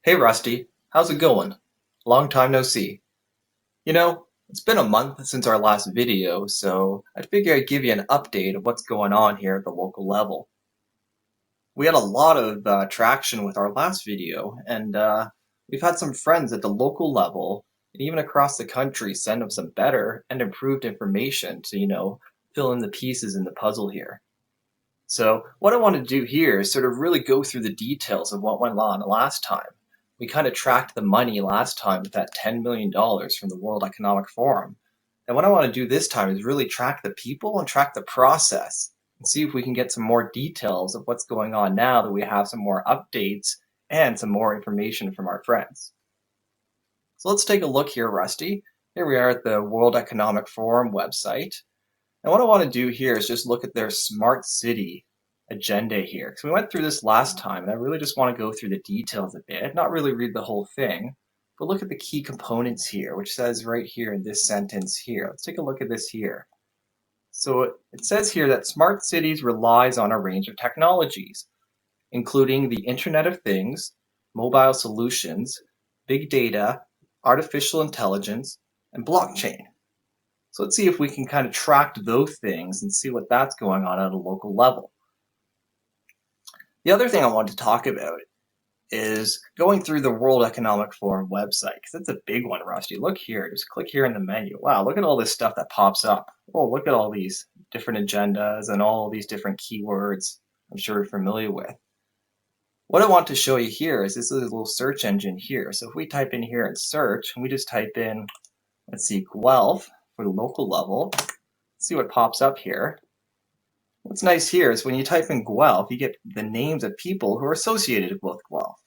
Hey Rusty, how's it going? Long time no see. It's been a month since our last video, so I figured I'd give you an update of what's going on here at the local level. We had a lot of traction with our last video, and we've had some friends at the local level and even across the country send us some better and improved information to, fill in the pieces in the puzzle here. So what I want to do here is sort of really go through the details of what went on last time. We kind of tracked the money last time with that $10 million from the World Economic Forum. And what I want to do this time is really track the people and track the process and see if we can get some more details of what's going on now that we have some more updates and some more information from our friends. So let's take a look here, Rusty. Here we are at the World Economic Forum website. And what I want to do here is just look at their smart city agenda here. Because we went through this last time, and I really just want to go through the details a bit, not really read the whole thing, but look at the key components here, which says right here in this sentence here. Let's take a look at this here. So it says here that smart cities relies on a range of technologies, including the Internet of Things, mobile solutions, big data, artificial intelligence, and blockchain. So let's see if we can kind of track those things and see what that's going on at a local level. The other thing I want to talk about is going through the World Economic Forum website, because it's a big one, Rusty. Look here, just click here in the menu. Wow, look at all this stuff that pops up. Oh, look at all these different agendas and all these different keywords I'm sure you're familiar with. What I want to show you here is this is a little search engine here. So if we type in here and search, and we just type in, let's see, Guelph, for the local level, see what pops up here. What's nice here is when you type in Guelph, you get the names of people who are associated with Guelph.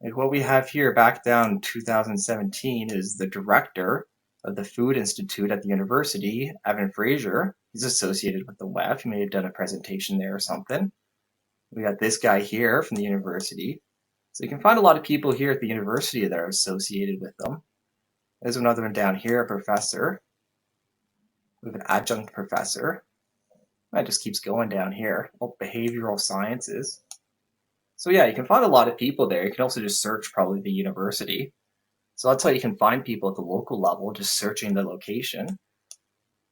Like what we have here back down in 2017 is the director of the Food Institute at the university, Evan Fraser. He's associated with the WEF. He may have done a presentation there or something. We got this guy here from the university. So you can find a lot of people here at the university that are associated with them. There's another one down here, a professor. We have an adjunct professor. That just keeps going down here. Oh, behavioral sciences. So yeah, you can find a lot of people there. You can also just search probably the university. So that's how you can find people at the local level, just searching the location.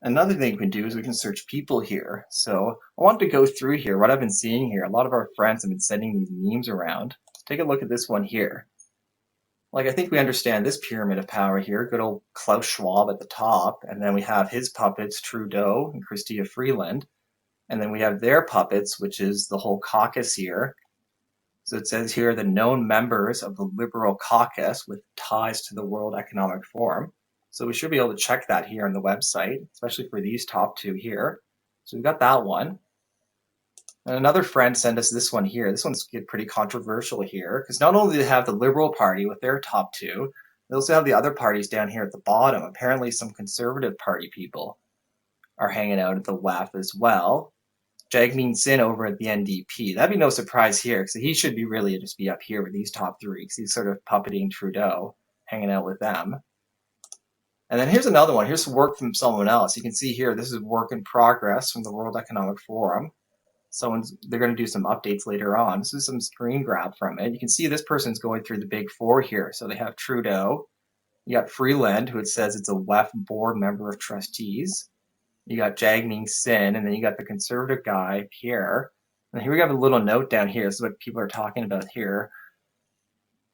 Another thing we can do is we can search people here. So I want to go through here, what I've been seeing here. A lot of our friends have been sending these memes around. Take a look at this one here. Like, I think we understand this pyramid of power here. Good old Klaus Schwab at the top. And then we have his puppets, Trudeau and Chrystia Freeland. And then we have their puppets, which is the whole caucus here. So it says here the known members of the Liberal caucus with ties to the World Economic Forum. So we should be able to check that here on the website, especially for these top two here. So we've got that one. And another friend sent us this one here. This one's pretty controversial here, because not only do they have the Liberal Party with their top two, they also have the other parties down here at the bottom. Apparently some Conservative Party people are hanging out at the WEF as well. Jagmeet Singh over at the NDP. That'd be no surprise here, because he should be really just be up here with these top three, because he's sort of puppeting Trudeau, hanging out with them. And then here's another one. Here's work from someone else. You can see here, this is work in progress from the World Economic Forum. They're going to do some updates later on. This is some screen grab from it. You can see this person's going through the big four here. So they have Trudeau. You got Freeland, who it says it's a WEF board member of trustees. You got Jagmeet Singh, and then you got the Conservative guy here. And here we have a little note down here. This is what people are talking about here.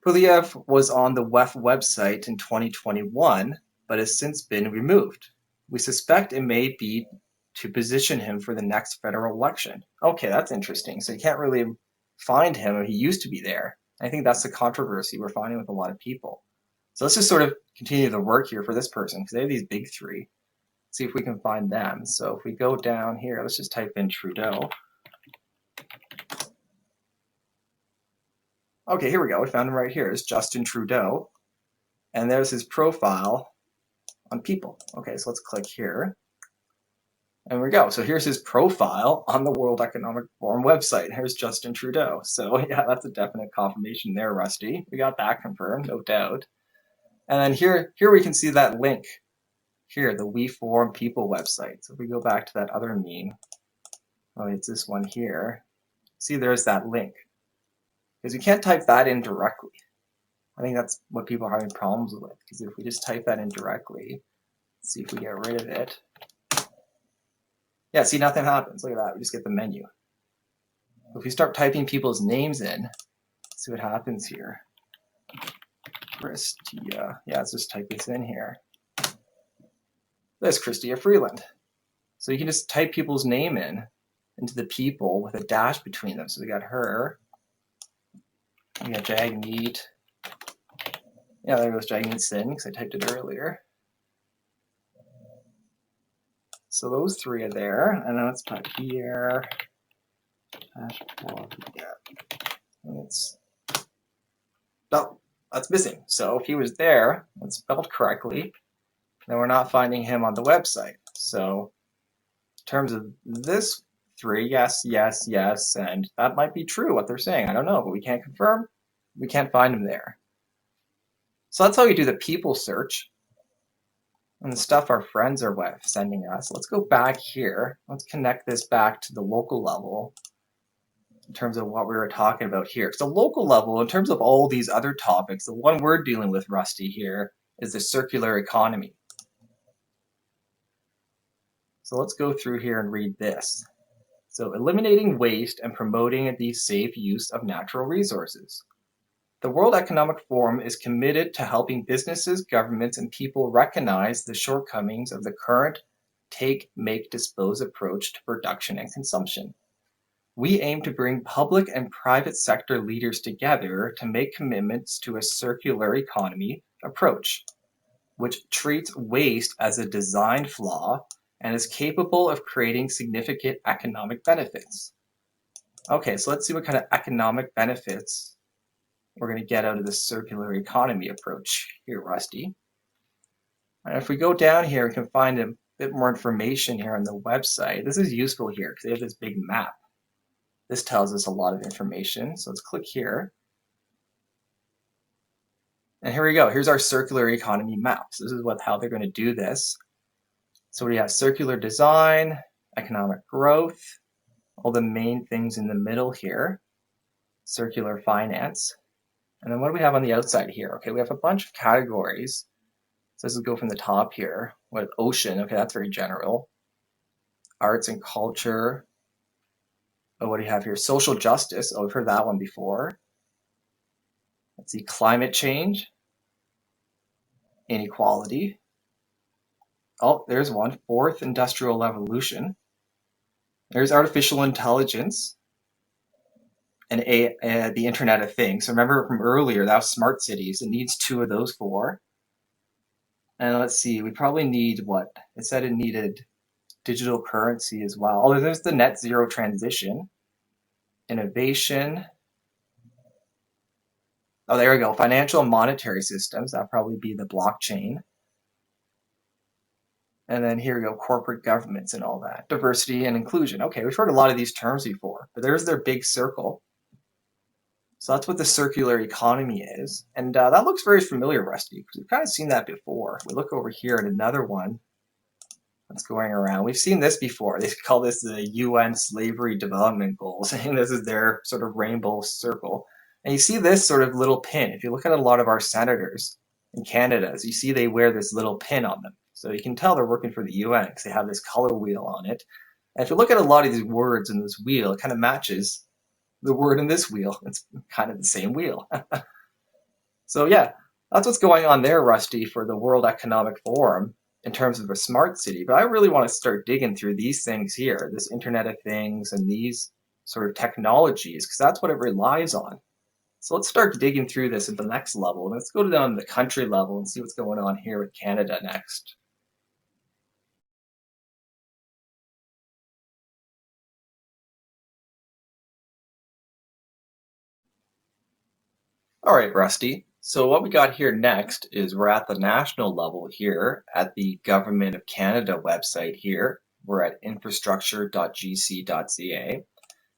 Poilievre was on the WEF website in 2021, but has since been removed. We suspect it may be to position him for the next federal election. Okay, that's interesting. So you can't really find him, or he used to be there. I think that's the controversy we're finding with a lot of people. So let's just sort of continue the work here for this person, because they have these big three. See if we can find them. So if we go down here, let's just type in Trudeau. Okay, here we go. We found him right here. It's Justin Trudeau. And there's his profile on people. Okay, so let's click here. And we go. So here's his profile on the World Economic Forum website. Here's Justin Trudeau. So yeah, that's a definite confirmation there, Rusty. We got that confirmed, no doubt. And then here we can see that link. Here, the We Forum People website. So if we go back to that other meme, oh, it's this one here. See, there's that link. Because you can't type that in directly. I think that's what people are having problems with, because if we just type that in directly, let's see if we get rid of it. Yeah, see, nothing happens. Look at that. We just get the menu. If we start typing people's names in, let's see what happens here. Christia. Yeah, let's just type this in here. There's Christia Freeland. So you can just type people's name in into the people with a dash between them. So we got her. We got Jagmeet. Yeah, there goes Jagmeet Singh, because I typed it earlier. So those three are there. And then let's type here. Oh, that's missing. So if he was there and spelled correctly, then we're not finding him on the website. So in terms of this three, yes, yes, yes, and that might be true what they're saying. I don't know, but we can't confirm. We can't find him there. So that's how you do the people search and the stuff our friends are sending us. Let's go back here. Let's connect this back to the local level in terms of what we were talking about here. So local level, in terms of all these other topics, the one we're dealing with, Rusty, here is the circular economy. So let's go through here and read this. So eliminating waste and promoting the safe use of natural resources. The World Economic Forum is committed to helping businesses, governments, and people recognize the shortcomings of the current take, make, dispose approach to production and consumption. We aim to bring public and private sector leaders together to make commitments to a circular economy approach, which treats waste as a design flaw and is capable of creating significant economic benefits. Okay, so let's see what kind of economic benefits we're going to get out of this circular economy approach here, Rusty. And if we go down here, we can find a bit more information here on the website. This is useful here because they have this big map. This tells us a lot of information. So let's click here. And here we go. Here's our circular economy maps. This is how they're going to do this. So we have circular design, economic growth, all the main things in the middle here, circular finance. And then what do we have on the outside here? Okay, we have a bunch of categories. So this will go from the top here. With ocean, okay, that's very general. Arts and culture. Oh, what do you have here? Social justice. Oh, we've heard that one before. Let's see, climate change. Inequality. Oh, there's one. Fourth industrial revolution. There's artificial intelligence. And the Internet of Things. So remember from earlier, that was smart cities. It needs two of those four. And let's see, we probably need what? It said it needed digital currency as well. Oh, there's the net zero transition. Innovation. Oh, there we go. Financial and monetary systems. That'll probably be the blockchain. And then here we go, corporate governments and all that. Diversity and inclusion. Okay, we've heard a lot of these terms before, but there's their big circle. So that's what the circular economy is. And that looks very familiar, Rusty, because we've kind of seen that before. We look over here at another one that's going around. We've seen this before. They call this the UN Slavery Development Goals. And this is their sort of rainbow circle. And you see this sort of little pin. If you look at a lot of our senators in Canada, you see they wear this little pin on them. So you can tell they're working for the UN because they have this color wheel on it. And if you look at a lot of these words in this wheel, it kind of matches the word in this wheel. It's kind of the same wheel. So yeah, that's what's going on there, Rusty, for the World Economic Forum in terms of a smart city. But I really want to start digging through these things here, this Internet of Things and these sort of technologies, because that's what it relies on. So let's start digging through this at the next level. Let's go down to the country level and see what's going on here with Canada next. All right, Rusty. So what we got here next is we're at the national level here at the Government of Canada website here. We're at infrastructure.gc.ca.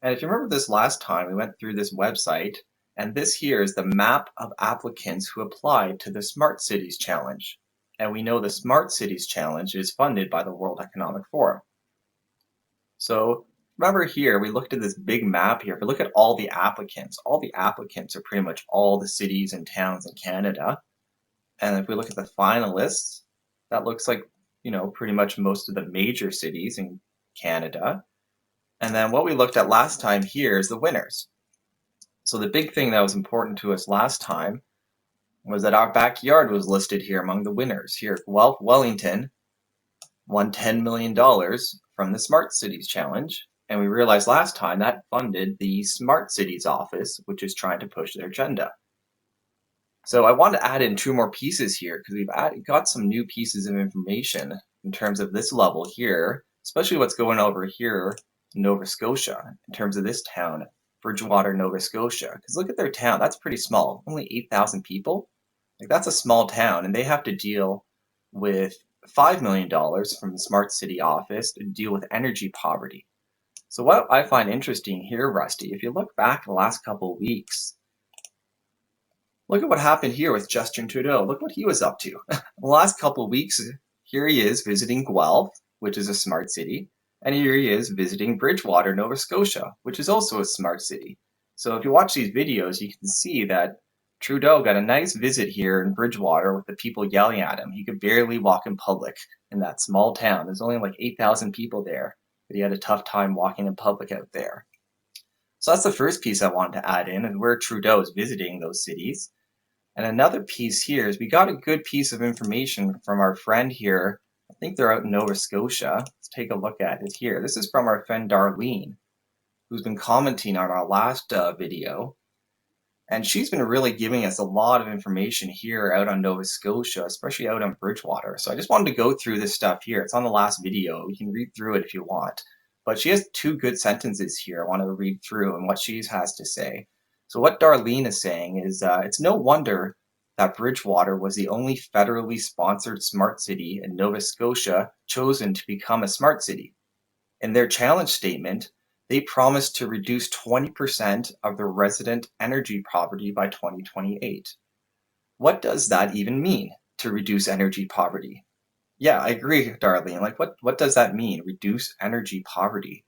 And if you remember this last time, we went through this website, and this here is the map of applicants who applied to the Smart Cities Challenge. And we know the Smart Cities Challenge is funded by the World Economic Forum. So remember here, we looked at this big map here. If we look at all the applicants are pretty much all the cities and towns in Canada. And if we look at the finalists, that looks like, pretty much most of the major cities in Canada. And then what we looked at last time here is the winners. So the big thing that was important to us last time was that our backyard was listed here among the winners. Here, Guelph, Wellington won $10 million from the Smart Cities Challenge. And we realized last time that funded the Smart Cities office, which is trying to push their agenda. So I want to add in 2 more pieces here because we've got some new pieces of information in terms of this level here, especially what's going over here in Nova Scotia in terms of this town, Bridgewater, Nova Scotia. Because look at their town, that's pretty small, only 8,000 people. Like that's a small town, and they have to deal with $5 million from the Smart City office to deal with energy poverty. So what I find interesting here, Rusty, if you look back the last couple of weeks, look at what happened here with Justin Trudeau. Look what he was up to. The last couple of weeks, here he is visiting Guelph, which is a smart city, and here he is visiting Bridgewater, Nova Scotia, which is also a smart city. So if you watch these videos, you can see that Trudeau got a nice visit here in Bridgewater with the people yelling at him. He could barely walk in public in that small town. There's only like 8,000 people there, but he had a tough time walking in public out there. So that's the first piece I wanted to add in, and where Trudeau is visiting those cities. And another piece here is we got a good piece of information from our friend here. I think they're out in Nova Scotia. Let's take a look at it here. This is from our friend Darlene, who's been commenting on our last video. And she's been really giving us a lot of information here out on Nova Scotia, especially out on Bridgewater. So I just wanted to go through this stuff here. It's on the last video. You can read through it if you want. But she has 2 good sentences here I want to read through and what she has to say. So what Darlene is saying is it's no wonder that Bridgewater was the only federally sponsored smart city in Nova Scotia chosen to become a smart city. In their challenge statement, they promised to reduce 20% of their resident energy poverty by 2028. What does that even mean, to reduce energy poverty? Yeah, I agree, Darlene. Like, what does that mean, reduce energy poverty?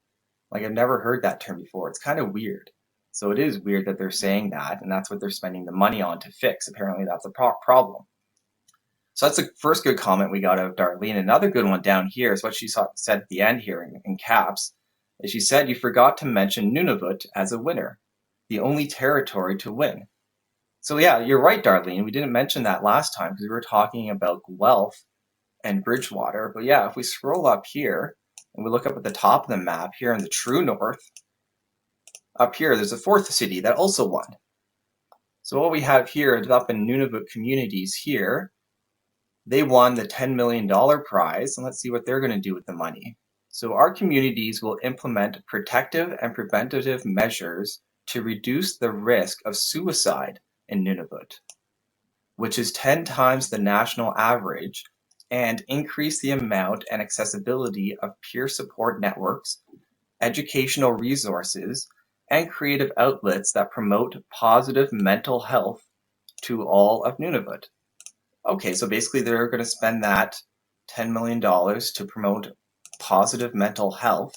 Like, I've never heard that term before. It's kind of weird. So it is weird that they're saying that, and that's what they're spending the money on to fix. Apparently that's a problem. So that's the first good comment we got out of Darlene. Another good one down here is what she said at the end here in caps. Is she said, you forgot to mention Nunavut as a winner, the only territory to win. So yeah, you're right, Darlene. We didn't mention that last time because we were talking about Guelph and Bridgewater. But yeah, if we scroll up here and we look up at the top of the map here in the true north, up here, there's a 4th city that also won. So what we have here is up in Nunavut communities here, they won the $10 million prize, and let's see what they're going to do with the money. So our communities will implement protective and preventative measures to reduce the risk of suicide in Nunavut, which is 10 times the national average, and increase the amount and accessibility of peer support networks, educational resources, and creative outlets that promote positive mental health to all of Nunavut. Okay, so basically they're going to spend that $10 million to promote positive mental health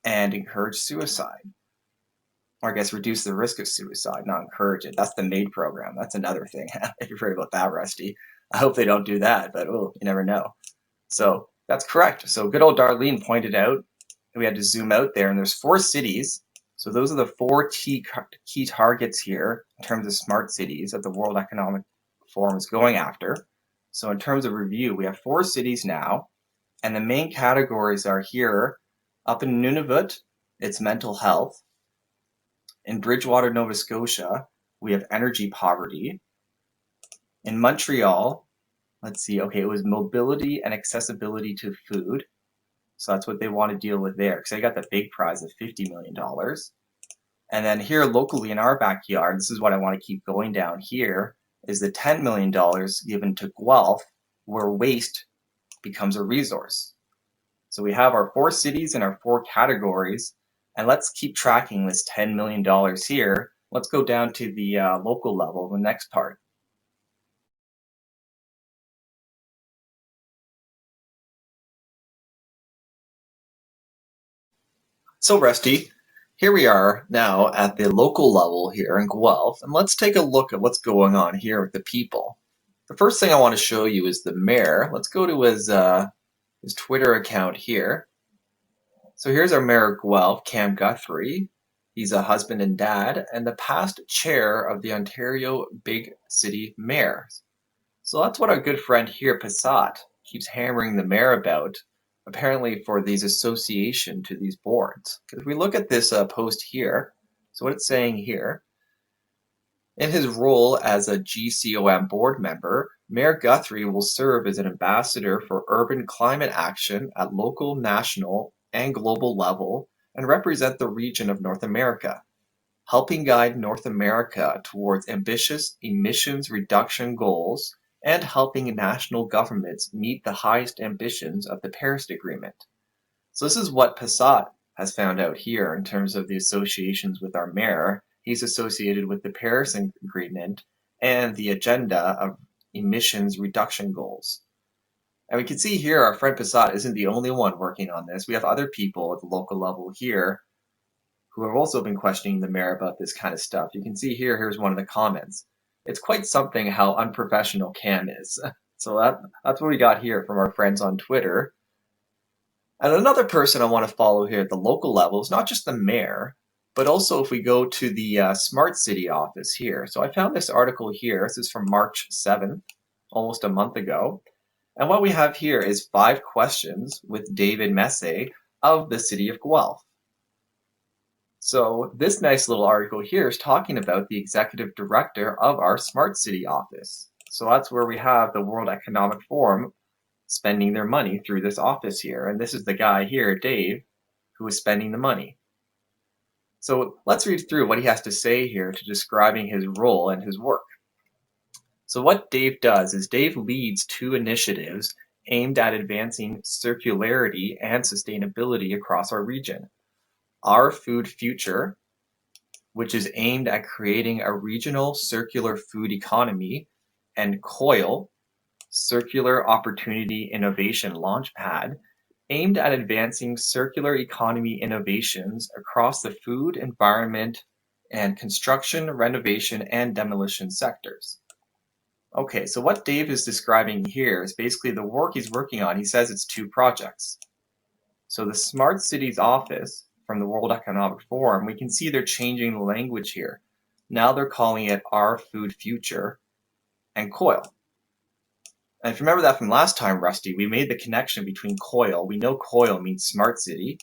and encourage suicide. Or I guess reduce the risk of suicide, not encourage it. That's the MAID program. That's another thing. If you've heard about that, Rusty. I hope they don't do that, but you never know. So that's correct. So good old Darlene pointed out, we had to zoom out there, and there's 4 cities. So those are the 4 key targets here in terms of smart cities that the World Economic Forum is going after. So in terms of review, we have 4 cities now, and the main categories are here. Up in Nunavut, it's mental health. In Bridgewater, Nova Scotia, we have energy poverty. In Montreal, let's see, okay, it was mobility and accessibility to food. So that's what they want to deal with there, because they got the big prize of $50 million. And then here locally in our backyard, this is what I want to keep going down here, is the $10 million given to Guelph, where waste becomes a resource. So we have our 4 cities and our 4 categories, and let's keep tracking this $10 million here. Let's go down to the local level, the next part. So Rusty, here we are now at the local level here in Guelph, and let's take a look at what's going on here with the people. The first thing I want to show you is the mayor. Let's go to his Twitter account here. So here's our mayor of Guelph, Cam Guthrie. He's a husband and dad, and the past chair of the Ontario Big City Mayors. So that's what our good friend here, Passat, keeps hammering the mayor about, apparently for these association to these boards. Because if we look at this post here, so what it's saying here, in his role as a GCOM board member, Mayor Guthrie will serve as an ambassador for urban climate action at local, national, and global level and represent the region of North America, helping guide North America towards ambitious emissions reduction goals and helping national governments meet the highest ambitions of the Paris Agreement. So this is what Passat has found out here in terms of the associations with our mayor. He's associated with the Paris Agreement and the agenda of emissions reduction goals. And we can see here our friend Passat isn't the only one working on this. We have other people at the local level here who have also been questioning the mayor about this kind of stuff. You can see here, here's one of the comments. It's quite something how unprofessional Cam is. So that's what we got here from our friends on Twitter. And another person I want to follow here at the local level is not just the mayor, but also if we go to the Smart City office here. So I found this article here. This is from March 7th, almost a month ago. And what we have here is 5 questions with David Messe of the city of Guelph. So this nice little article here is talking about the executive director of our Smart City office. So that's where we have the World Economic Forum spending their money through this office here. And this is the guy here, Dave, who is spending the money. So let's read through what he has to say here to describing his role and his work. So what Dave does is Dave leads 2 initiatives aimed at advancing circularity and sustainability across our region. Our Food Future, which is aimed at creating a regional circular food economy, and COIL, Circular Opportunity Innovation Launchpad, aimed at advancing circular economy innovations across the food, environment, and construction, renovation, and demolition sectors. Okay, so what Dave is describing here is basically the work he's working on. He says it's 2 projects. So the Smart Cities office from the World Economic Forum, we can see they're changing the language here. Now they're calling it Our Food Future and COIL. And if you remember that from last time, Rusty, we made the connection between COIL. We know COIL means Smart City,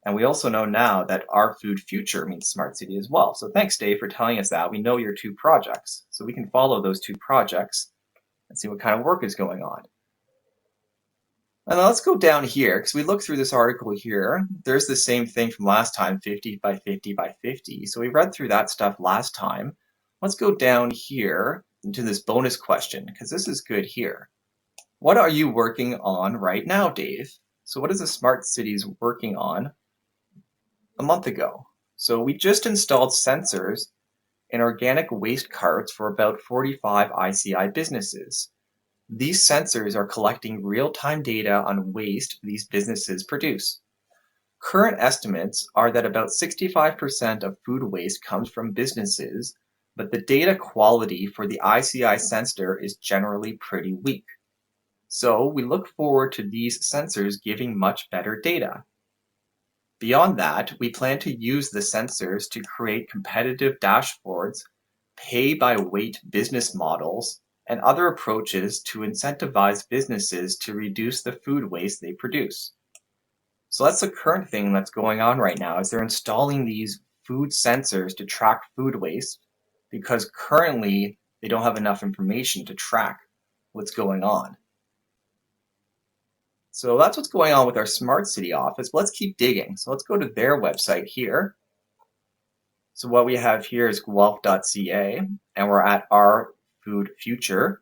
and we also know now that Our Food Future means Smart City as well. So thanks, Dave, for telling us that. We know your 2 projects, so we can follow those 2 projects and see what kind of work is going on. And let's go down here, because we look through this article here. There's the same thing from last time, 50 by 50 by 50. So we read through that stuff last time. Let's go down here into this bonus question, because this is good here. What are you working on right now, Dave? So what is the Smart Cities working on a month ago? So we just installed sensors in organic waste carts for about 45 ICI businesses. These sensors are collecting real-time data on waste these businesses produce. Current estimates are that about 65% of food waste comes from businesses, but the data quality for the ICI sensor is generally pretty weak. So we look forward to these sensors giving much better data. Beyond that, we plan to use the sensors to create competitive dashboards, pay-by-weight business models, and other approaches to incentivize businesses to reduce the food waste they produce. So that's the current thing that's going on right now, is they're installing these food sensors to track food waste because currently they don't have enough information to track what's going on. So that's what's going on with our Smart City office. But let's keep digging. So let's go to their website here. So what we have here is guelph.ca, and we're at Our Food Future.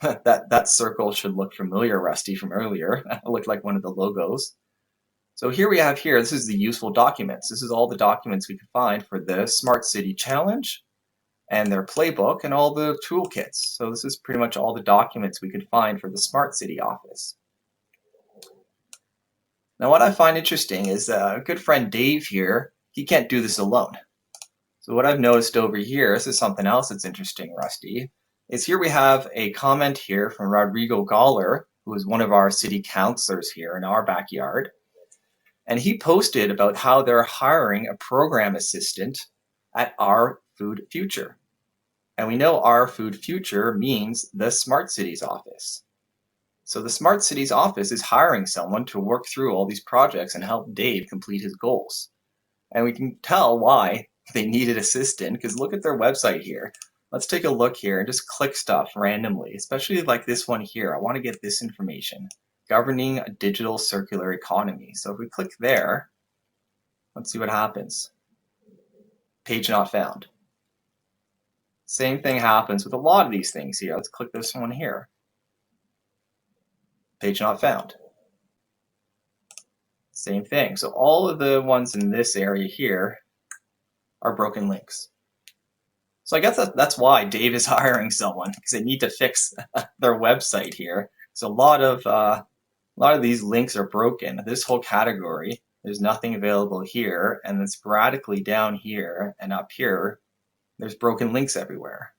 that circle should look familiar, Rusty, from earlier. It looked like one of the logos. So here we have here, this is the useful documents. This is all the documents we could find for the Smart City Challenge and their playbook and all the toolkits. So this is pretty much all the documents we could find for the Smart City office. Now, what I find interesting is a good friend Dave here, he can't do this alone. So what I've noticed over here, this is something else that's interesting, Rusty, is here we have a comment here from Rodrigo Galler, who is one of our city councilors here in our backyard. And he posted about how they're hiring a program assistant at Our Food Future. And we know Our Food Future means the Smart Cities office. So the Smart Cities office is hiring someone to work through all these projects and help Dave complete his goals. And we can tell why they needed assistant, because look at their website here. Let's take a look here and just click stuff randomly, especially like this one here. I want to get this information. Governing a digital circular economy. So if we click there, let's see what happens. Page not found. Same thing happens with a lot of these things here. Let's click this one here. Page not found. Same thing. So all of the ones in this area here are broken links. So I guess that's why Dave is hiring someone, because they need to fix their website here. So a lot of these links are broken. This whole category, there's nothing available here, and then sporadically down here and up here, there's broken links everywhere.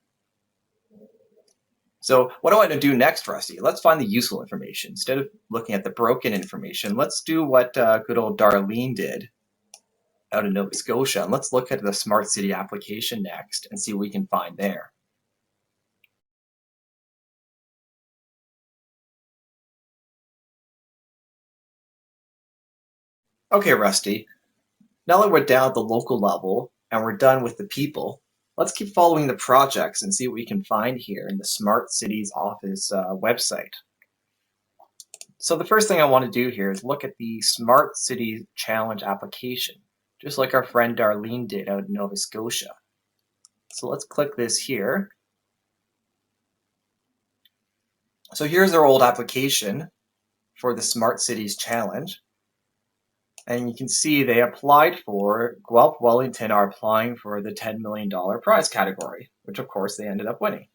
So what do I want to do next, Rusty? Let's find the useful information. Instead of looking at the broken information, let's do what good old Darlene did out in Nova Scotia. And let's look at the Smart City application next and see what we can find there. Okay, Rusty, now that we're down at the local level and we're done with the people, let's keep following the projects and see what we can find here in the Smart Cities Office website. So the first thing I want to do here is look at the Smart Cities Challenge application, just like our friend Darlene did out in Nova Scotia. So let's click this here. So here's their old application for the Smart Cities Challenge. And you can see they applied for, Guelph, Wellington are applying for the $10 million prize category, which of course they ended up winning.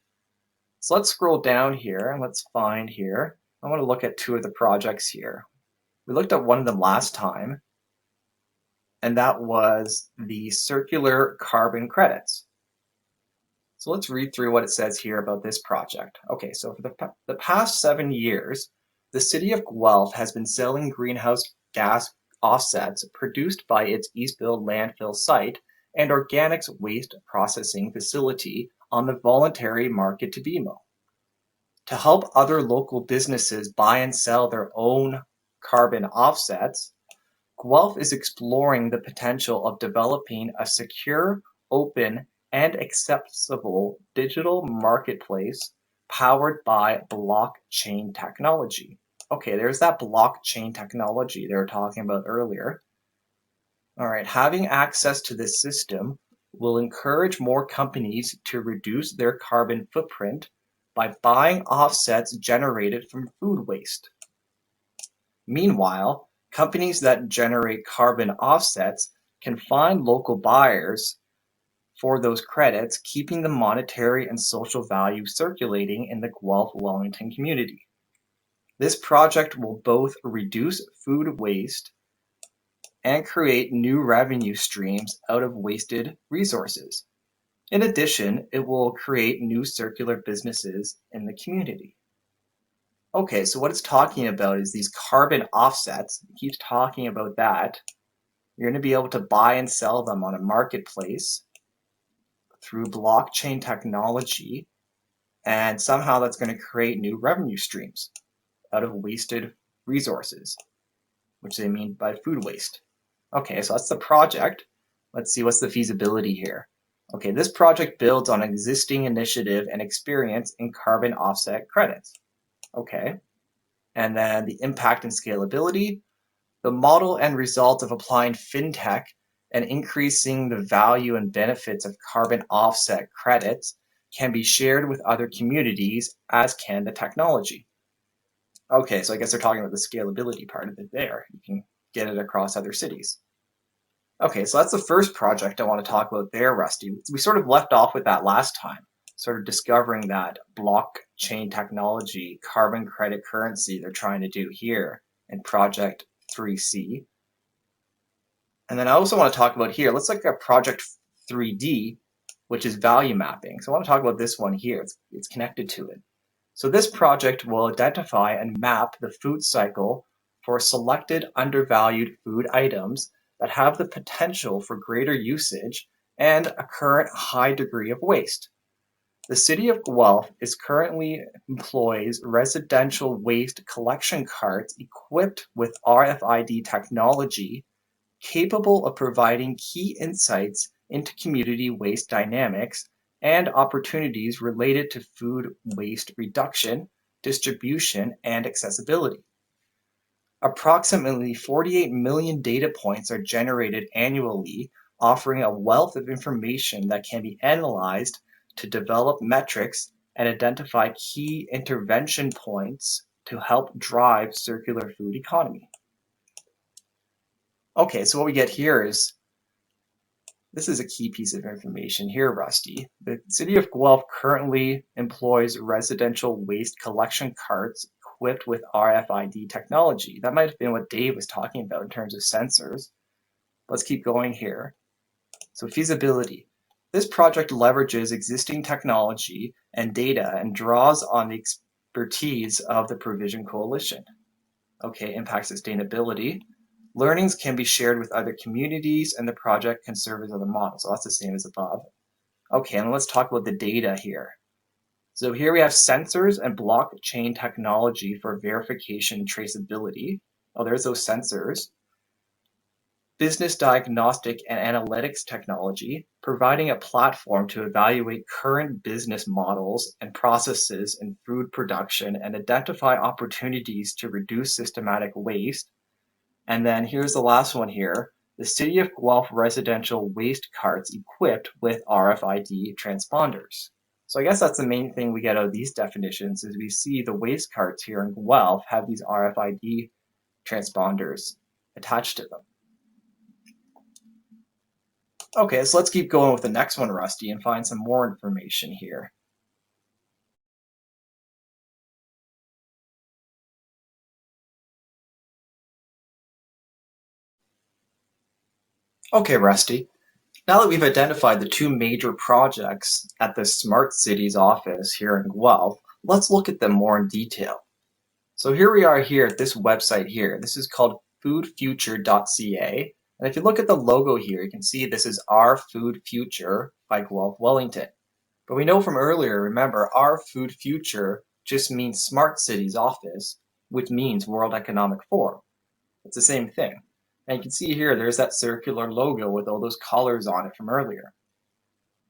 So let's scroll down here and let's find here. I want to look at two of the projects here. We looked at one of them last time, and that was the circular carbon credits. So let's read through what it says here about this project. Okay, so for the past 7 years, the city of Guelph has been selling greenhouse gas offsets produced by its Eastville landfill site and organics waste processing facility on the voluntary market to BMO. To help other local businesses buy and sell their own carbon offsets, Guelph is exploring the potential of developing a secure, open, and accessible digital marketplace powered by blockchain technology. Okay, there's that blockchain technology they were talking about earlier. All right, having access to this system will encourage more companies to reduce their carbon footprint by buying offsets generated from food waste. Meanwhile, companies that generate carbon offsets can find local buyers for those credits, keeping the monetary and social value circulating in the Guelph-Wellington community. This project will both reduce food waste and create new revenue streams out of wasted resources. In addition, it will create new circular businesses in the community. Okay, so what it's talking about is these carbon offsets. It keeps talking about that. You're going to be able to buy and sell them on a marketplace through blockchain technology, and somehow that's going to create new revenue streams out of wasted resources, which they mean by food waste. Okay, so that's the project. Let's see what's the feasibility here. Okay, this project builds on existing initiative and experience in carbon offset credits. Okay, and then the impact and scalability. The model and result of applying fintech and increasing the value and benefits of carbon offset credits can be shared with other communities, as can the technology. Okay, so I guess they're talking about the scalability part of it there. You can get it across other cities. Okay, so that's the first project I want to talk about there, Rusty. We sort of left off with that last time, sort of discovering that blockchain technology, carbon credit currency they're trying to do here in Project 3C. And then I also want to talk about here, let's look at project 3D, which is value mapping. So I want to talk about this one here. It's connected to it. So this project will identify and map the food cycle for selected undervalued food items that have the potential for greater usage and a current high degree of waste. The City of Guelph currently employs residential waste collection carts equipped with RFID technology capable of providing key insights into community waste dynamics and opportunities related to food waste reduction, distribution, and accessibility. Approximately 48 million data points are generated annually, offering a wealth of information that can be analyzed to develop metrics and identify key intervention points to help drive circular food economy. Okay, so what we get here is, this is a key piece of information here, Rusty. The City of Guelph currently employs residential waste collection carts equipped with RFID technology. That might have been what Dave was talking about in terms of sensors. Let's keep going here. So feasibility. This project leverages existing technology and data and draws on the expertise of the Provision Coalition. Okay, impact sustainability. Learnings can be shared with other communities and the project can serve as other models. So that's the same as above. Okay, and let's talk about the data here. So here we have sensors and blockchain technology for verification and traceability. Oh, there's those sensors. Business diagnostic and analytics technology, providing a platform to evaluate current business models and processes in food production and identify opportunities to reduce systematic waste. And then here's the last one here, the City of Guelph residential waste carts equipped with RFID transponders. So I guess that's the main thing we get out of these definitions is we see the waste carts here in Guelph have these RFID transponders attached to them. Okay, so let's keep going with the next one, Rusty, and find some more information here. Okay, Rusty. Now that we've identified the two major projects at the Smart Cities office here in Guelph, let's look at them more in detail. So here we are here at this website here. This is called foodfuture.ca. And if you look at the logo here, you can see this is Our Food Future by Guelph Wellington. But we know from earlier, remember, Our Food Future just means Smart Cities office, which means World Economic Forum. It's the same thing. And you can see here, there's that circular logo with all those colors on it from earlier.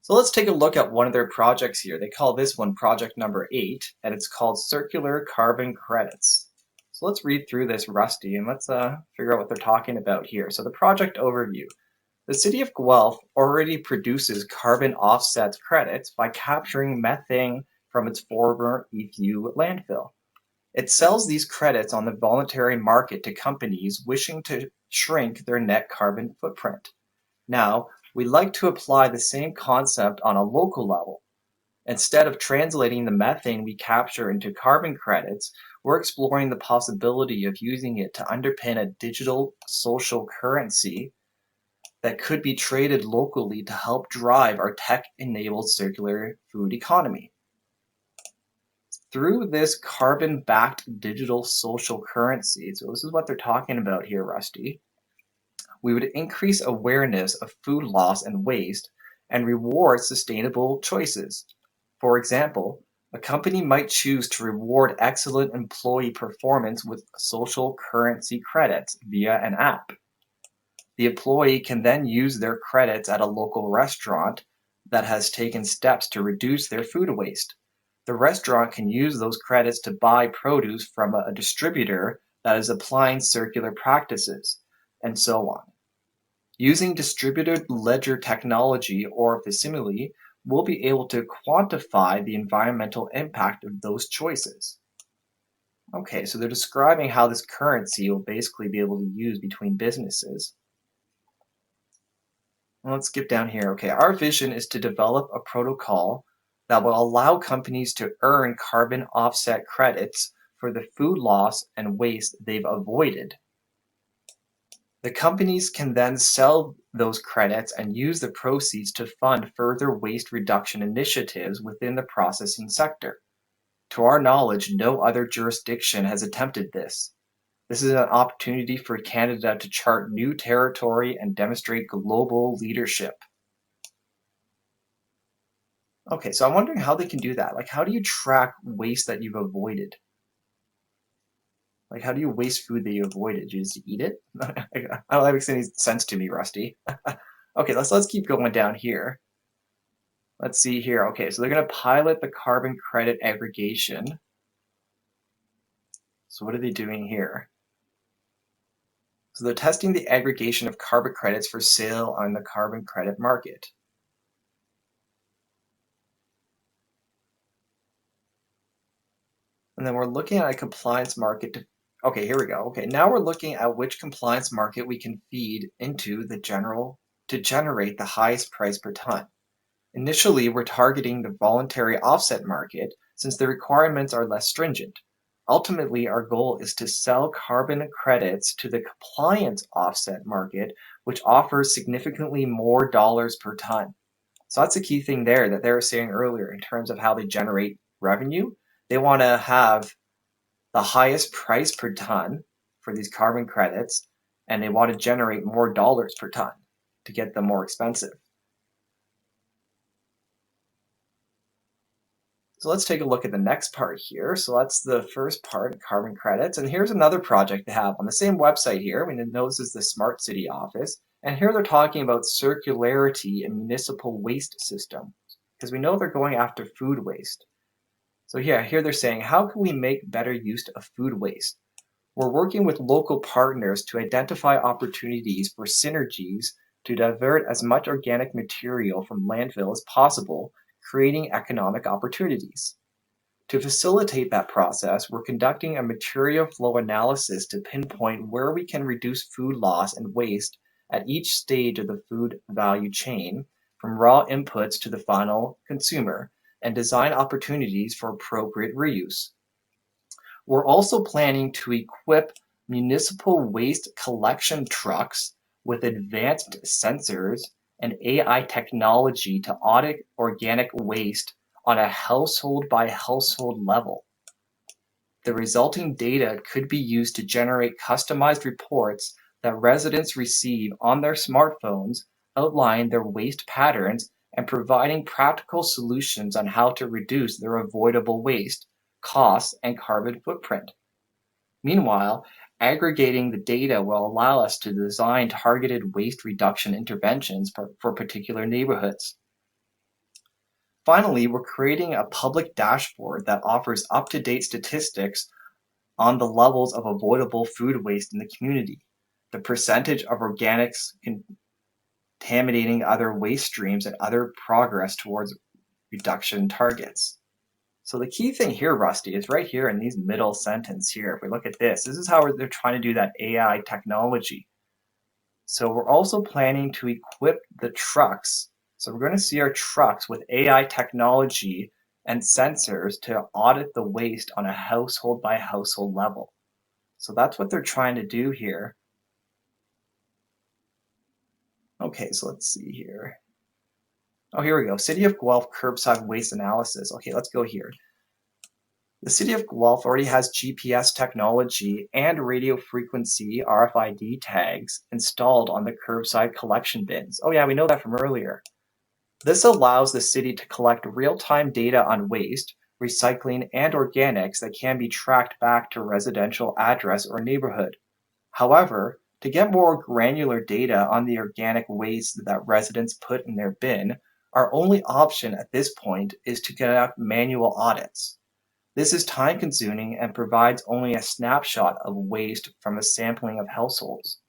So let's take a look at one of their projects here. They call this one project number 8, and it's called Circular Carbon Credits. So let's read through this, Rusty, and let's figure out what they're talking about here. So the project overview. The City of Guelph already produces carbon offset credits by capturing methane from its former EFU landfill. It sells these credits on the voluntary market to companies wishing to shrink their net carbon footprint. Now, we like to apply the same concept on a local level. Instead of translating the methane we capture into carbon credits, we're exploring the possibility of using it to underpin a digital social currency that could be traded locally to help drive our tech-enabled circular food economy. Through this carbon-backed digital social currency, so this is what they're talking about here, Rusty, we would increase awareness of food loss and waste and reward sustainable choices. For example, a company might choose to reward excellent employee performance with social currency credits via an app. The employee can then use their credits at a local restaurant that has taken steps to reduce their food waste. The restaurant can use those credits to buy produce from a distributor that is applying circular practices, and so on. Using distributed ledger technology or facsimile, we'll be able to quantify the environmental impact of those choices. Okay, so they're describing how this currency will basically be able to use between businesses. Let's skip down here. Okay, our vision is to develop a protocol that will allow companies to earn carbon offset credits for the food loss and waste they've avoided. The companies can then sell those credits and use the proceeds to fund further waste reduction initiatives within the processing sector. To our knowledge, no other jurisdiction has attempted this. This is an opportunity for Canada to chart new territory and demonstrate global leadership. Okay, so I'm wondering how they can do that. Like, how do you track waste that you've avoided? Like, how do you waste food that you avoided? You just eat it? I don't know if that makes any sense to me, Rusty. Okay, let's keep going down here. Let's see here. Okay, so they're going to pilot the carbon credit aggregation. So what are they doing here? So they're testing the aggregation of carbon credits for sale on the carbon credit market. And then we're looking at a compliance market. Okay, here we go. Okay, now we're looking at which compliance market we can feed into the general to generate the highest price per ton. Initially, we're targeting the voluntary offset market since the requirements are less stringent. Ultimately, our goal is to sell carbon credits to the compliance offset market, which offers significantly more dollars per ton. So that's the key thing there that they were saying earlier in terms of how they generate revenue. They want to have the highest price per ton for these carbon credits, and they want to generate more dollars per ton to get them more expensive. So let's take a look at the next part here. So that's the first part, carbon credits. And here's another project they have on the same website here. We know this is the Smart City office. And here they're talking about circularity in municipal waste systems, because we know they're going after food waste. So yeah, here they're saying, how can we make better use of food waste? We're working with local partners to identify opportunities for synergies to divert as much organic material from landfill as possible, creating economic opportunities. To facilitate that process, we're conducting a material flow analysis to pinpoint where we can reduce food loss and waste at each stage of the food value chain, from raw inputs to the final consumer, and design opportunities for appropriate reuse. We're also planning to equip municipal waste collection trucks with advanced sensors and AI technology to audit organic waste on a household-by-household level. The resulting data could be used to generate customized reports that residents receive on their smartphones, outlining their waste patterns and providing practical solutions on how to reduce their avoidable waste, costs, and carbon footprint. Meanwhile, aggregating the data will allow us to design targeted waste reduction interventions for particular neighborhoods. Finally, we're creating a public dashboard that offers up-to-date statistics on the levels of avoidable food waste in the community, the percentage of organics contaminating other waste streams, and other progress towards reduction targets. So the key thing here, Rusty, is right here in these middle sentence here. If we look at this is how they're trying to do that AI technology. So we're also planning to equip the trucks. So we're going to see our trucks with AI technology and sensors to audit the waste on a household by household level. So that's what they're trying to do here. Okay, so let's see here. Oh, here we go. City of Guelph curbside waste analysis. Okay, let's go here. The City of Guelph already has GPS technology and radio frequency RFID tags installed on the curbside collection bins. Oh yeah, we know that from earlier. This allows the city to collect real-time data on waste, recycling, and organics that can be tracked back to residential address or neighborhood. However, to get more granular data on the organic waste that residents put in their bin, our only option at this point is to conduct manual audits. This is time-consuming and provides only a snapshot of waste from a sampling of households.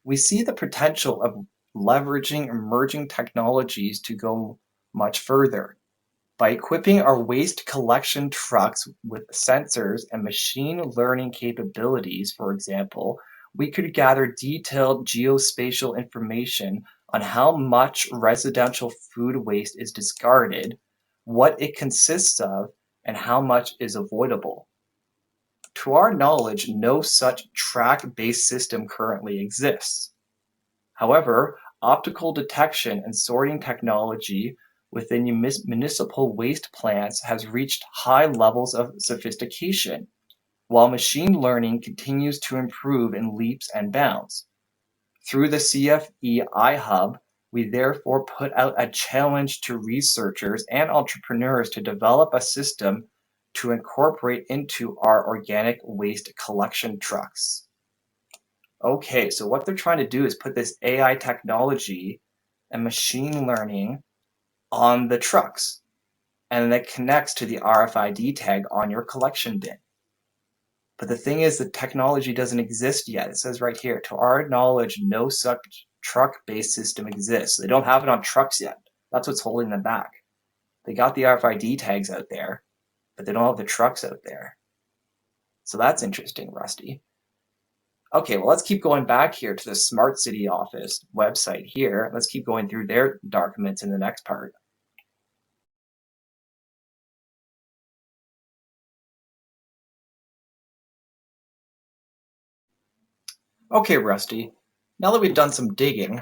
We see the potential of leveraging emerging technologies to go much further. By equipping our waste collection trucks with sensors and machine learning capabilities, for example, we could gather detailed geospatial information on how much residential food waste is discarded, what it consists of, and how much is avoidable. To our knowledge, no such track-based system currently exists. However, optical detection and sorting technology within municipal waste plants has reached high levels of sophistication, while machine learning continues to improve in leaps and bounds. Through the CFE iHub, we therefore put out a challenge to researchers and entrepreneurs to develop a system to incorporate into our organic waste collection trucks. Okay, so what they're trying to do is put this AI technology and machine learning on the trucks, and that connects to the RFID tag on your collection bin. But the thing is, the technology doesn't exist yet. It says right here, to our knowledge, no such truck-based system exists. They don't have it on trucks yet. That's what's holding them back. They got the RFID tags out there, but they don't have the trucks out there. So that's interesting, Rusty. Okay, well, let's keep going back here to the Smart City Office website here. Let's keep going through their documents in the next part. Okay, Rusty, now that we've done some digging,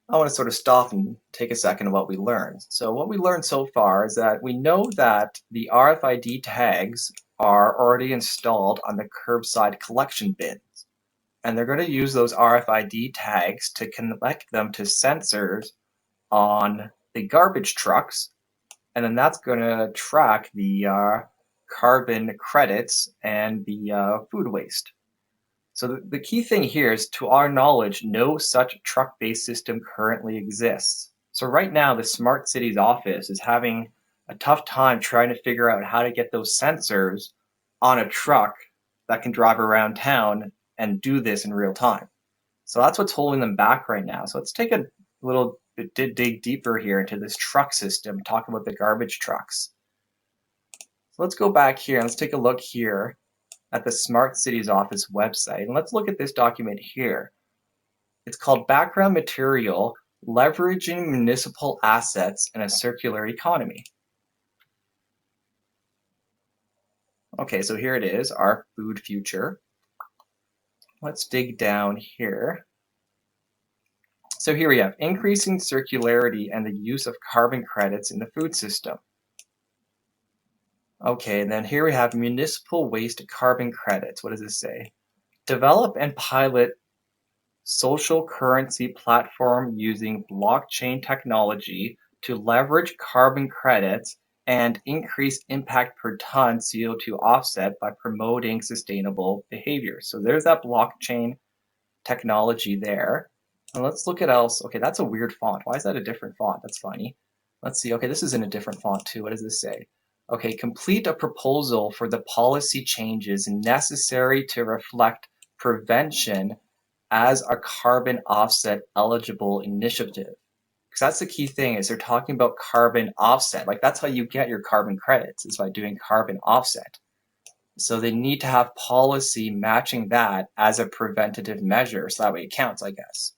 I want to sort of stop and take a second on what we learned. So what we learned so far is that we know that the RFID tags are already installed on the curbside collection bins. And they're going to use those RFID tags to connect them to sensors on the garbage trucks. And then that's going to track the carbon credits and the food waste. So the key thing here is, to our knowledge, no such truck-based system currently exists. So right now, the Smart Cities office is having a tough time trying to figure out how to get those sensors on a truck that can drive around town and do this in real time. So that's what's holding them back right now. So let's take a little bit, dig deeper here into this truck system, talk about the garbage trucks. So let's go back here and let's take a look here at the Smart Cities Office website. And let's look at this document here. It's called Background Material, Leveraging Municipal Assets in a Circular Economy. Okay, so here it is, our food future. Let's dig down here. So here we have increasing circularity and the use of carbon credits in the food system. Okay, and then here we have municipal waste carbon credits. What does this say? Develop and pilot social currency platform using blockchain technology to leverage carbon credits and increase impact per ton CO2 offset by promoting sustainable behavior. So there's that blockchain technology there. And let's look at else. Okay, that's a weird font. Why is that a different font? That's funny. Let's see. Okay, this is in a different font too. What does this say? Okay, complete a proposal for the policy changes necessary to reflect prevention as a carbon offset eligible initiative. Because that's the key thing, is they're talking about carbon offset. Like, that's how you get your carbon credits, is by doing carbon offset. So they need to have policy matching that as a preventative measure, so that way it counts, I guess.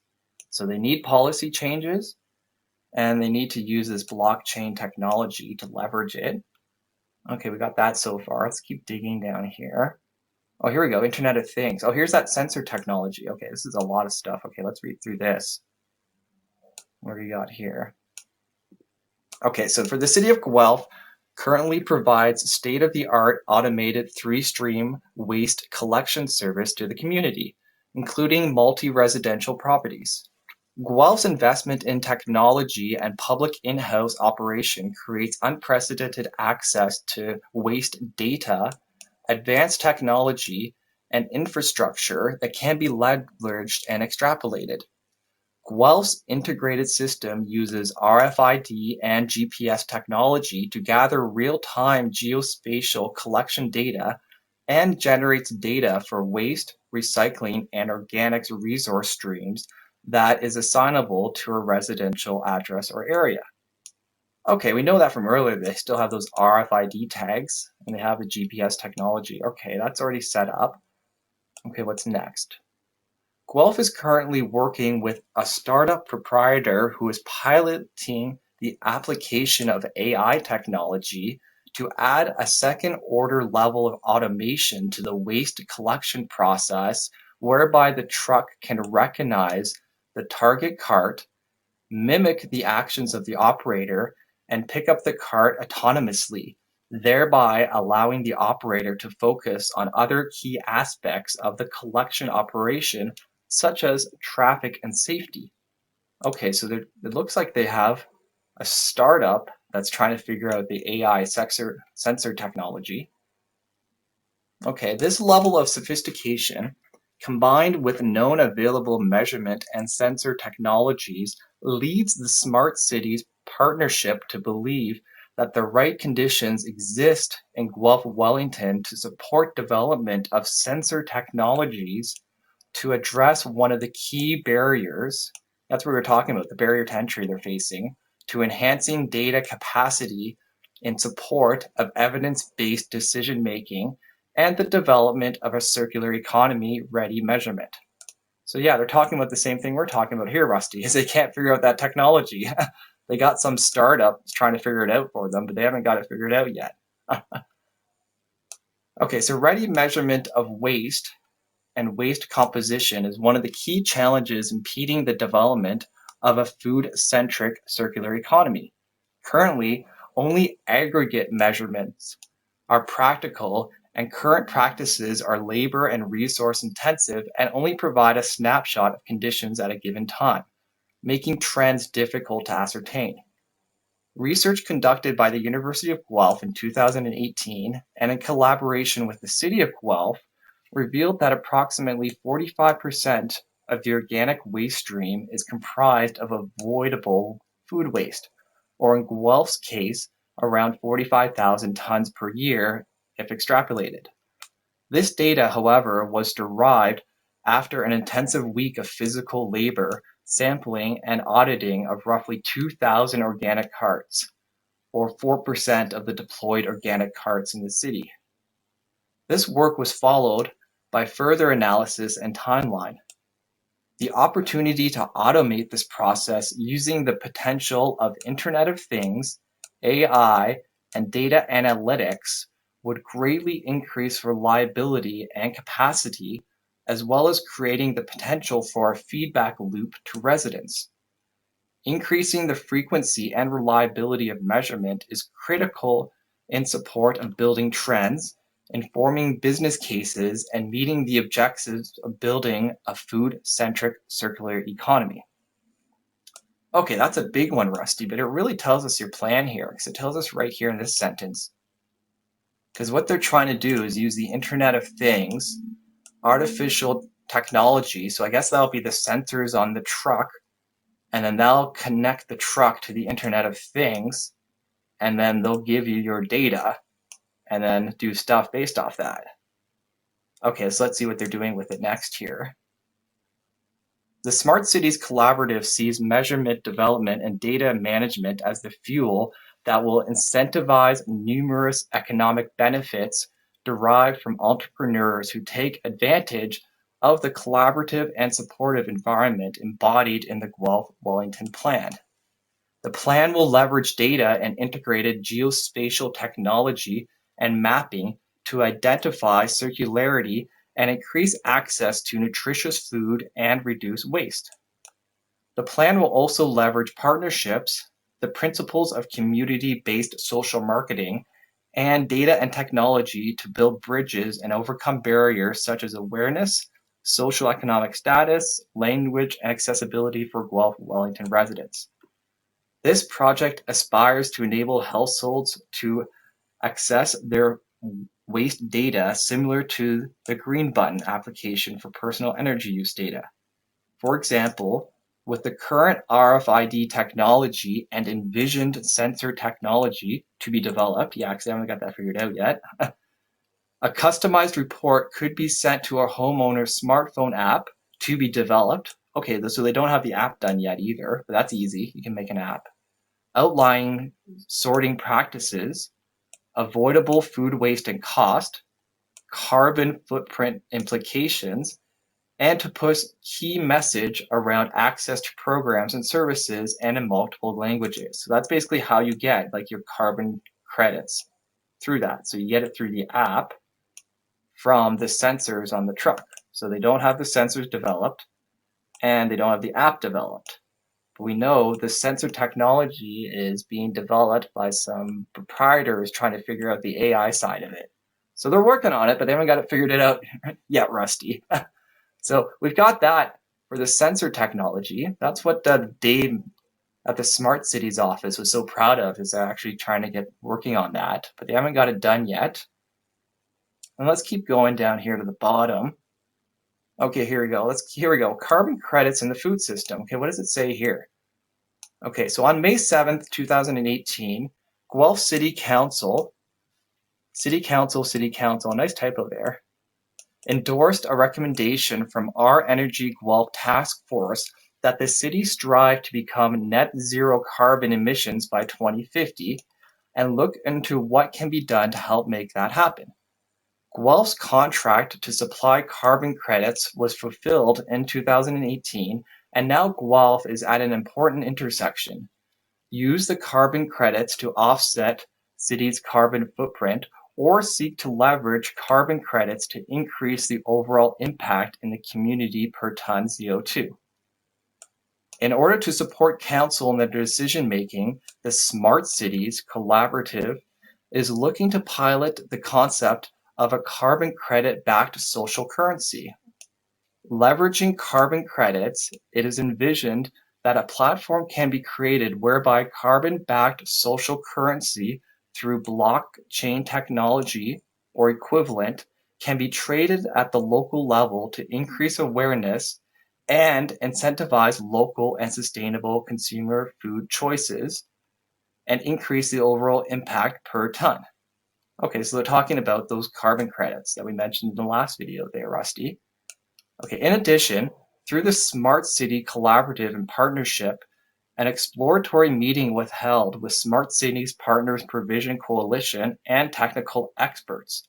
So they need policy changes, and they need to use this blockchain technology to leverage it. Okay, we got that so far. Let's keep digging down here. Oh, here we go, Internet of Things. Oh, here's that sensor technology. Okay, this is a lot of stuff. Okay, let's read through this. What do we got here? Okay, so for the city of Guelph, currently provides state-of-the-art automated 3-stream waste collection service to the community, including multi-residential properties. Guelph's investment in technology and public in-house operation creates unprecedented access to waste data, advanced technology, and infrastructure that can be leveraged and extrapolated. Guelph's integrated system uses RFID and GPS technology to gather real-time geospatial collection data and generates data for waste, recycling, and organics resource streams that is assignable to a residential address or area. Okay, we know that from earlier. They still have those RFID tags and they have the GPS technology. Okay, that's already set up. Okay, what's next? Guelph is currently working with a startup proprietor who is piloting the application of AI technology to add a second-order level of automation to the waste collection process, whereby the truck can recognize the target cart, mimic the actions of the operator, and pick up the cart autonomously, thereby allowing the operator to focus on other key aspects of the collection operation, such as traffic and safety. Okay, so it looks like they have a startup that's trying to figure out the AI sensor technology. Okay, this level of sophistication, combined with known available measurement and sensor technologies, leads the Smart Cities partnership to believe that the right conditions exist in Guelph, Wellington to support development of sensor technologies to address one of the key barriers. That's what we were talking about, the barrier to entry they're facing, to enhancing data capacity in support of evidence-based decision-making and the development of a circular economy-ready measurement. So yeah, they're talking about the same thing we're talking about here, Rusty, is they can't figure out that technology. They got some startup trying to figure it out for them, but they haven't got it figured out yet. Okay, so ready measurement of waste and waste composition is one of the key challenges impeding the development of a food-centric circular economy. Currently, only aggregate measurements are practical, and current practices are labor and resource intensive and only provide a snapshot of conditions at a given time, making trends difficult to ascertain. Research conducted by the University of Guelph in 2018 and in collaboration with the City of Guelph revealed that approximately 45% of the organic waste stream is comprised of avoidable food waste, or in Guelph's case, around 45,000 tons per year if extrapolated. This data, however, was derived after an intensive week of physical labor, sampling, and auditing of roughly 2,000 organic carts, or 4% of the deployed organic carts in the city. This work was followed by further analysis and timeline. The opportunity to automate this process using the potential of Internet of Things, AI, and data analytics would greatly increase reliability and capacity, as well as creating the potential for a feedback loop to residents. Increasing the frequency and reliability of measurement is critical in support of building trends, informing business cases, and meeting the objectives of building a food-centric circular economy. Okay, that's a big one, Rusty, but it really tells us your plan here, because it tells us right here in this sentence. Because what they're trying to do is use the Internet of Things, artificial technology, so I guess that'll be the sensors on the truck, and then they'll connect the truck to the Internet of Things, and then they'll give you your data, and then do stuff based off that. Okay, so let's see what they're doing with it next here. The Smart Cities Collaborative sees measurement, development, and data management as the fuel that will incentivize numerous economic benefits derived from entrepreneurs who take advantage of the collaborative and supportive environment embodied in the Guelph-Wellington Plan. The plan will leverage data and integrated geospatial technology and mapping to identify circularity and increase access to nutritious food and reduce waste. The plan will also leverage partnerships, the principles of community-based social marketing, and data and technology to build bridges and overcome barriers such as awareness, social economic status, language, and accessibility for Guelph-Wellington residents. This project aspires to enable households to access their waste data similar to the Green Button application for personal energy use data. For example, with the current RFID technology and envisioned sensor technology to be developed, yeah, because I haven't got that figured out yet, a customized report could be sent to a homeowner's smartphone app to be developed. Okay, so they don't have the app done yet either, but that's easy. You can make an app. Outlining sorting practices, avoidable food waste and cost, carbon footprint implications, and to push key message around access to programs and services and in multiple languages. So that's basically how you get like your carbon credits. through that. So you get it through the app from the sensors on the truck. So they don't have the sensors developed and they don't have the app developed. But we know the sensor technology is being developed by some proprietors trying to figure out the AI side of it. So they're working on it, but they haven't got it figured out yet, Rusty. So we've got that for the sensor technology. That's what Dave at the Smart Cities office was so proud of, is they're actually trying to get working on that, but they haven't got it done yet. And let's keep going down here to the bottom. Okay, here we go. Here we go. Carbon credits in the food system. Okay, what does it say here? Okay, so on May 7th, 2018, Guelph City Council, a nice typo there, endorsed a recommendation from our Energy Guelph Task Force that the city strive to become net zero carbon emissions by 2050 and look into what can be done to help make that happen. Guelph's contract to supply carbon credits was fulfilled in 2018, and now Guelph is at an important intersection. Use the carbon credits to offset city's carbon footprint, or seek to leverage carbon credits to increase the overall impact in the community per ton CO2. In order to support council in their decision-making, the Smart Cities Collaborative is looking to pilot the concept of a carbon credit-backed social currency. Leveraging carbon credits, it is envisioned that a platform can be created whereby carbon-backed social currency through blockchain technology or equivalent can be traded at the local level to increase awareness and incentivize local and sustainable consumer food choices and increase the overall impact per ton. Okay, so they're talking about those carbon credits that we mentioned in the last video there, Rusty. Okay, in addition, through the Smart City Collaborative and Partnership, an exploratory meeting was held with Smart Cities Partners Provision Coalition and technical experts.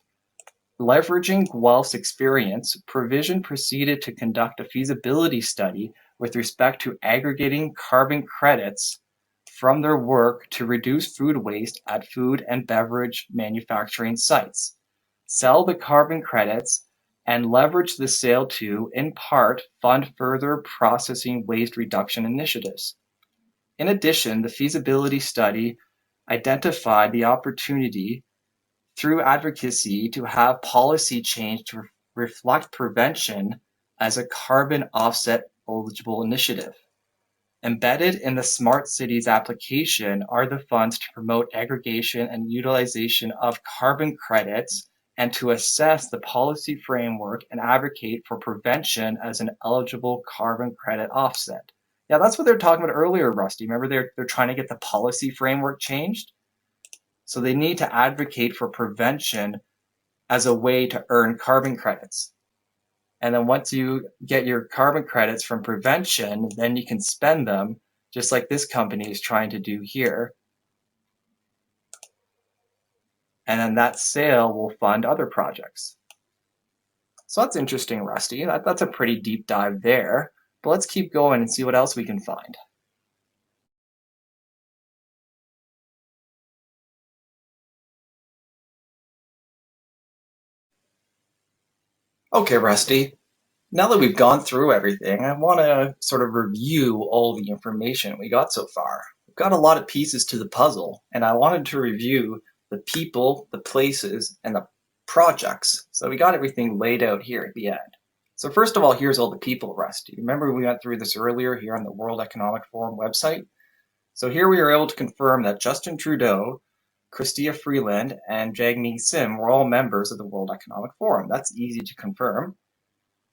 Leveraging Guelph's experience, Provision proceeded to conduct a feasibility study with respect to aggregating carbon credits from their work to reduce food waste at food and beverage manufacturing sites, sell the carbon credits, and leverage the sale to, in part, fund further processing waste reduction initiatives. In addition, the feasibility study identified the opportunity through advocacy to have policy change to reflect prevention as a carbon offset eligible initiative. Embedded in the Smart Cities application are the funds to promote aggregation and utilization of carbon credits and to assess the policy framework and advocate for prevention as an eligible carbon credit offset. Yeah, that's what they're talking about earlier, Rusty. Remember, they're trying to get the policy framework changed? So they need to advocate for prevention as a way to earn carbon credits. And then once you get your carbon credits from prevention, then you can spend them just like this company is trying to do here. And then that sale will fund other projects. So that's interesting, Rusty. That's a pretty deep dive there. But let's keep going and see what else we can find. Okay, Rusty. Now that we've gone through everything, I want to sort of review all the information we got so far. We've got a lot of pieces to the puzzle, and I wanted to review the people, the places, and the projects. So we got everything laid out here at the end. So first of all, here's all the people, Rusty. Remember we went through this earlier here on the World Economic Forum website? So here we were able to confirm that Justin Trudeau, Chrystia Freeland, and Jagmeet Singh were all members of the World Economic Forum. That's easy to confirm.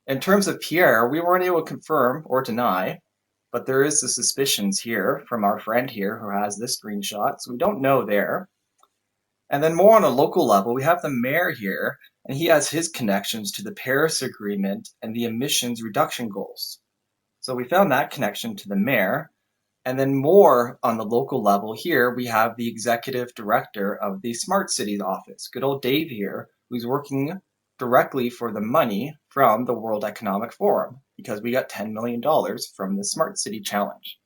In terms of Pierre, we weren't able to confirm or deny, but there is the suspicions here from our friend here who has this screenshot, so we don't know there. And then more on a local level, we have the mayor here, and he has his connections to the Paris Agreement and the emissions reduction goals. So we found that connection to the mayor. And then more on the local level here, we have the executive director of the Smart Cities office, good old Dave here, who's working directly for the money from the World Economic Forum, because we got $10 million from the Smart City Challenge.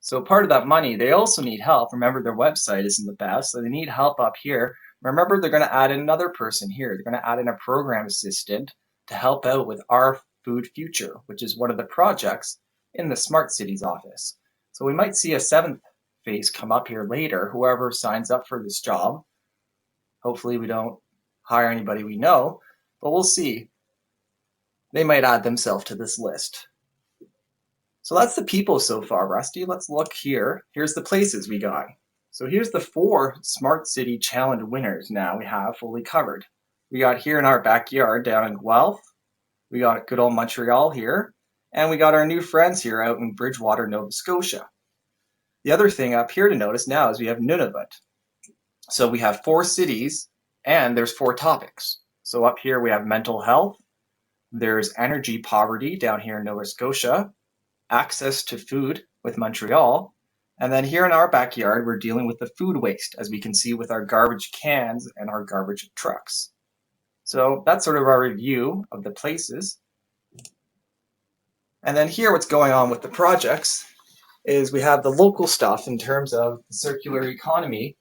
So part of that money, they also need help. Remember, their website isn't the best, so they need help up here Remember, they're going to add another person here. They're going to add in a program assistant to help out with our food future, which is one of the projects in the Smart Cities office. So we might see a seventh phase come up here later, whoever signs up for this job. Hopefully we don't hire anybody we know, but we'll see. They might add themselves to this list. So that's the people so far, Rusty. Let's look here. Here's the places we got. So here's the 4 Smart City Challenge winners now we have fully covered. We got here in our backyard down in Guelph. We got good old Montreal here. And we got our new friends here out in Bridgewater, Nova Scotia. The other thing up here to notice now is we have Nunavut. So we have 4 cities and there's 4 topics. So up here we have mental health. There's energy poverty down here in Nova Scotia. Access to food with Montreal. And then here in our backyard, we're dealing with the food waste, as we can see with our garbage cans and our garbage trucks. So that's sort of our review of the places. And then here, what's going on with the projects is we have the local stuff in terms of the circular economy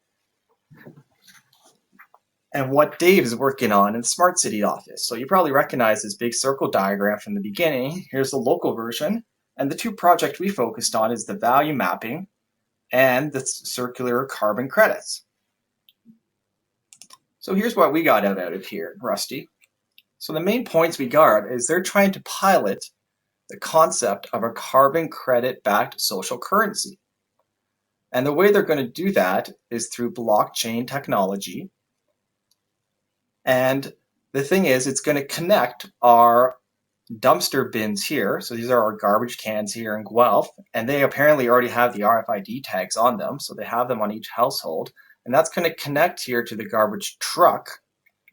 and what Dave is working on in the Smart City office. So you probably recognize this big circle diagram from the beginning. Here's the local version. And the 2 projects we focused on is the value mapping and the circular carbon credits. So here's what we got out of here, Rusty. So the main points we got is they're trying to pilot the concept of a carbon credit-backed social currency. And the way they're going to do that is through blockchain technology. And the thing is, it's going to connect our dumpster bins here. So these are our garbage cans here in Guelph, and they apparently already have the RFID tags on them. So they have them on each household. And that's going to connect here to the garbage truck,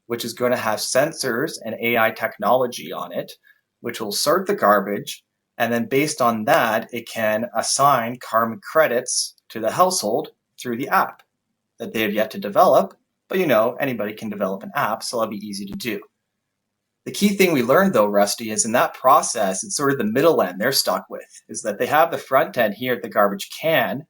which is going to have sensors and AI technology on it, which will sort the garbage. And then based on that, it can assign carbon credits to the household through the app that they have yet to develop. But you know, anybody can develop an app, so it'll be easy to do. The key thing we learned though, Rusty, is in that process, it's sort of the middle end they're stuck with, is that they have the front end here at the garbage can,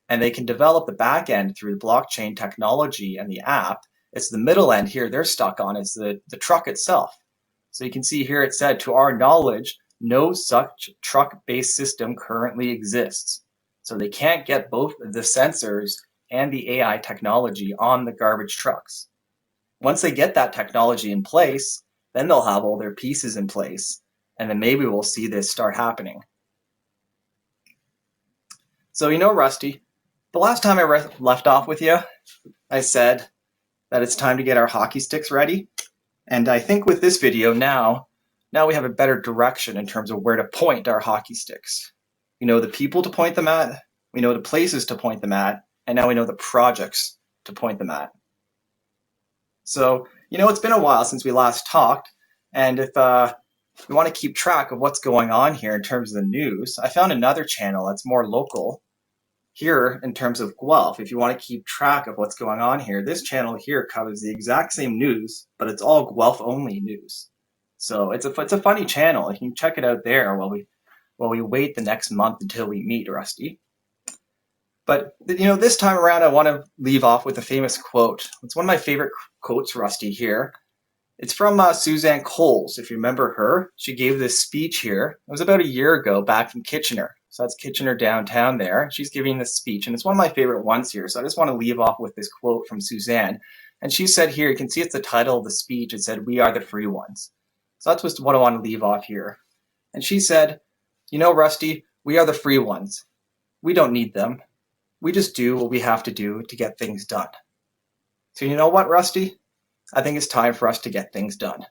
and they can develop the back end through the blockchain technology and the app. It's the middle end here they're stuck on, is the truck itself. So you can see here it said, to our knowledge, no such truck-based system currently exists. So they can't get both the sensors and the AI technology on the garbage trucks. Once they get that technology in place, then they'll have all their pieces in place, and then maybe we'll see this start happening. So you know, Rusty, the last time I left off with you, I said that it's time to get our hockey sticks ready. And I think with this video now we have a better direction in terms of where to point our hockey sticks. We know the people to point them at, we know the places to point them at, and now we know the projects to point them at. So, you know, it's been a while since we last talked, and if we want to keep track of what's going on here in terms of the news, I found another channel that's more local here in terms of Guelph. If you want to keep track of what's going on here, this channel here covers the exact same news, but it's all Guelph only news. So it's a funny channel. You can check it out there while we wait the next month until we meet, Rusty. But, you know, this time around, I want to leave off with a famous quote. It's one of my favorite quotes, Rusty, here. It's from Suzanne Coles, if you remember her. She gave this speech here. It was about a year ago back from Kitchener. So that's Kitchener downtown there. She's giving this speech, and it's one of my favorite ones here. So I just want to leave off with this quote from Suzanne. And she said here, you can see it's the title of the speech. It said, "We are the free ones." So that's what I want to leave off here. And she said, you know, Rusty, we are the free ones. We don't need them. We just do what we have to do to get things done. So you know what, Rusty? I think it's time for us to get things done.